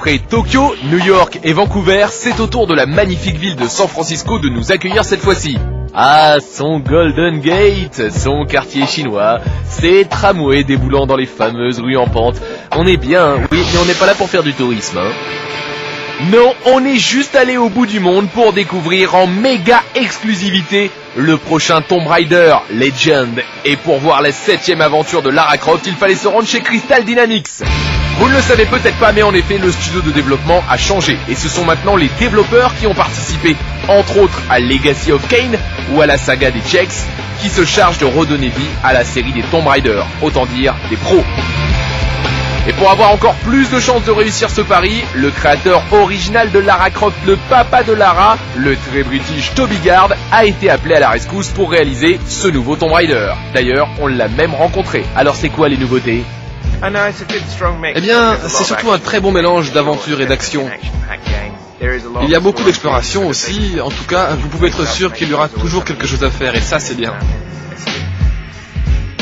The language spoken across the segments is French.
Après Tokyo, New York et Vancouver, c'est au tour de la magnifique ville de San Francisco de nous accueillir cette fois-ci. Ah, son Golden Gate, son quartier chinois, ses tramways déboulant dans les fameuses rues en pente. On est bien, oui, mais on n'est pas là pour faire du tourisme, hein. Non, on est juste allé au bout du monde pour découvrir en méga exclusivité le prochain Tomb Raider Legend. Et pour voir la 7e aventure de Lara Croft, il fallait se rendre chez Crystal Dynamics. Vous ne le savez peut-être pas, mais en effet, le studio de développement a changé. Et ce sont maintenant les développeurs qui ont participé, entre autres, à Legacy of Kain ou à la saga des Checks, qui se chargent de redonner vie à la série des Tomb Raider, autant dire des pros. Et pour avoir encore plus de chances de réussir ce pari, le créateur original de Lara Croft, le papa de Lara, le très british Toby Gard, a été appelé à la rescousse pour réaliser ce nouveau Tomb Raider. D'ailleurs, on l'a même rencontré. Alors c'est quoi les nouveautés ? Eh bien, c'est surtout un très bon mélange d'aventure et d'action. Il y a beaucoup d'exploration aussi, en tout cas, vous pouvez être sûr qu'il y aura toujours quelque chose à faire, et ça c'est bien.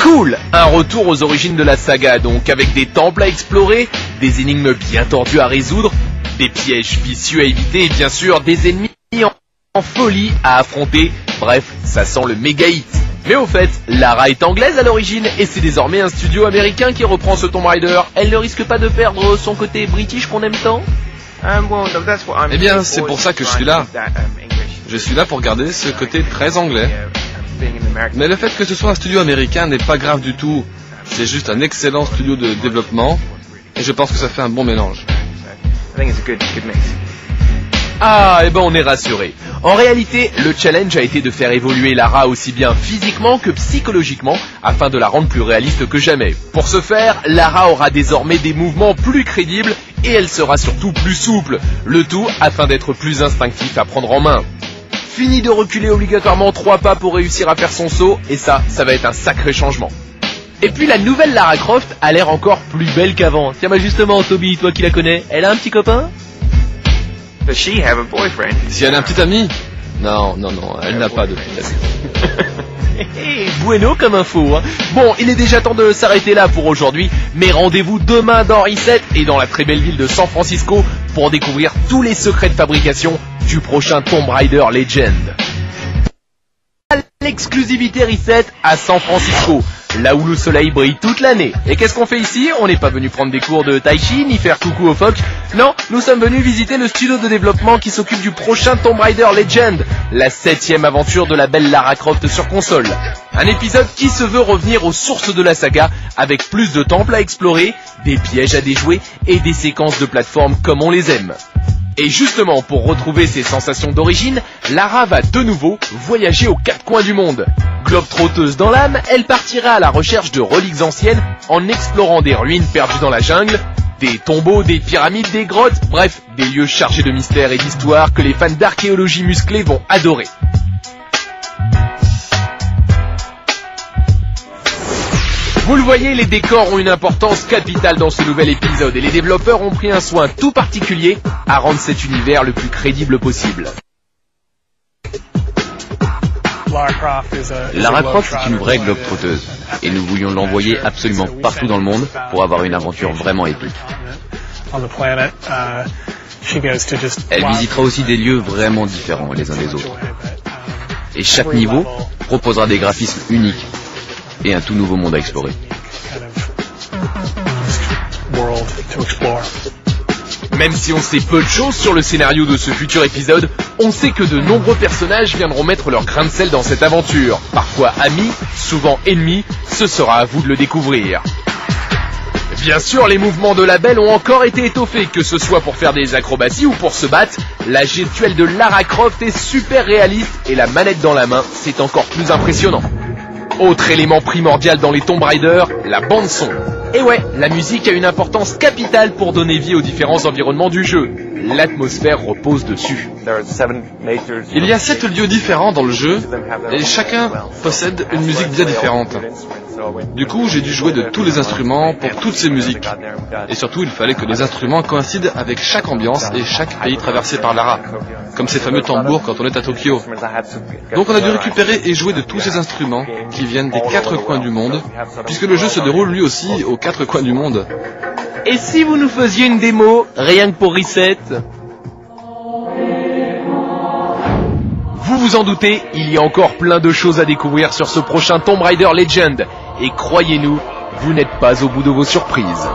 Cool! Un retour aux origines de la saga, donc, avec des temples à explorer, des énigmes bien tordues à résoudre, des pièges vicieux à éviter et bien sûr des ennemis en folie à affronter. Bref, ça sent le méga hit. Mais au fait, Lara est anglaise à l'origine et c'est désormais un studio américain qui reprend ce Tomb Raider. Elle ne risque pas de perdre son côté british qu'on aime tant? Eh bien, c'est pour ça que je suis là. Je suis là pour garder ce côté très anglais. Mais le fait que ce soit un studio américain n'est pas grave du tout. C'est juste un excellent studio de développement et je pense que ça fait un bon mélange. Ah, et ben on est rassuré. En réalité, le challenge a été de faire évoluer Lara aussi bien physiquement que psychologiquement afin de la rendre plus réaliste que jamais. Pour ce faire, Lara aura désormais des mouvements plus crédibles et elle sera surtout plus souple. Le tout afin d'être plus instinctif à prendre en main. Fini de reculer obligatoirement 3 pas pour réussir à faire son saut, et ça va être un sacré changement. Et puis la nouvelle Lara Croft a l'air encore plus belle qu'avant. Tiens, bah justement, Toby, toi qui la connais, elle a un petit copain? Si elle a un petit ami? Non, elle n'a pas de petit ami. Bueno comme info, hein. Bon, il est déjà temps de s'arrêter là pour aujourd'hui, mais rendez-vous demain dans Reset et dans la très belle ville de San Francisco pour découvrir tous les secrets de fabrication du prochain Tomb Raider Legend. L'exclusivité Reset à San Francisco, là où le soleil brille toute l'année. Et qu'est-ce qu'on fait ici? On n'est pas venu prendre des cours de tai chi ni faire coucou aux phoques. Non, nous sommes venus visiter le studio de développement qui s'occupe du prochain Tomb Raider Legend, la 7e aventure de la belle Lara Croft sur console. Un épisode qui se veut revenir aux sources de la saga, avec plus de temples à explorer, des pièges à déjouer et des séquences de plateforme comme on les aime. Et justement, pour retrouver ses sensations d'origine, Lara va de nouveau voyager aux 4 coins du monde. Globe-trotteuse dans l'âme, elle partira à la recherche de reliques anciennes en explorant des ruines perdues dans la jungle, des tombeaux, des pyramides, des grottes, bref, des lieux chargés de mystères et d'histoire que les fans d'archéologie musclée vont adorer. Vous le voyez, les décors ont une importance capitale dans ce nouvel épisode et les développeurs ont pris un soin tout particulier à rendre cet univers le plus crédible possible. Lara Croft est une vraie globe-trotteuse et nous voulions l'envoyer absolument partout dans le monde pour avoir une aventure vraiment épique. Elle visitera aussi des lieux vraiment différents les uns des autres. Et chaque niveau proposera des graphismes uniques et un tout nouveau monde à explorer. Même si on sait peu de choses sur le scénario de ce futur épisode, on sait que de nombreux personnages viendront mettre leur grain de sel dans cette aventure. Parfois amis, souvent ennemis, ce sera à vous de le découvrir. Bien sûr, les mouvements de la belle ont encore été étoffés, que ce soit pour faire des acrobaties ou pour se battre. La gestuelle de Lara Croft est super réaliste et la manette dans la main, c'est encore plus impressionnant. Autre élément primordial dans les Tomb Raider, la bande-son. Et ouais, la musique a une importance capitale pour donner vie aux différents environnements du jeu. L'atmosphère repose dessus. Il y a 7 lieux différents dans le jeu et chacun possède une musique bien différente. Du coup, j'ai dû jouer de tous les instruments pour toutes ces musiques. Et surtout, il fallait que les instruments coïncident avec chaque ambiance et chaque pays traversé par Lara, comme ces fameux tambours quand on est à Tokyo. Donc on a dû récupérer et jouer de tous ces instruments qui viennent des 4 coins du monde, puisque le jeu se déroule lui aussi aux 4 coins du monde. Et si vous nous faisiez une démo, rien que pour Reset? Vous vous en doutez, il y a encore plein de choses à découvrir sur ce prochain Tomb Raider Legend. Et croyez-nous, vous n'êtes pas au bout de vos surprises.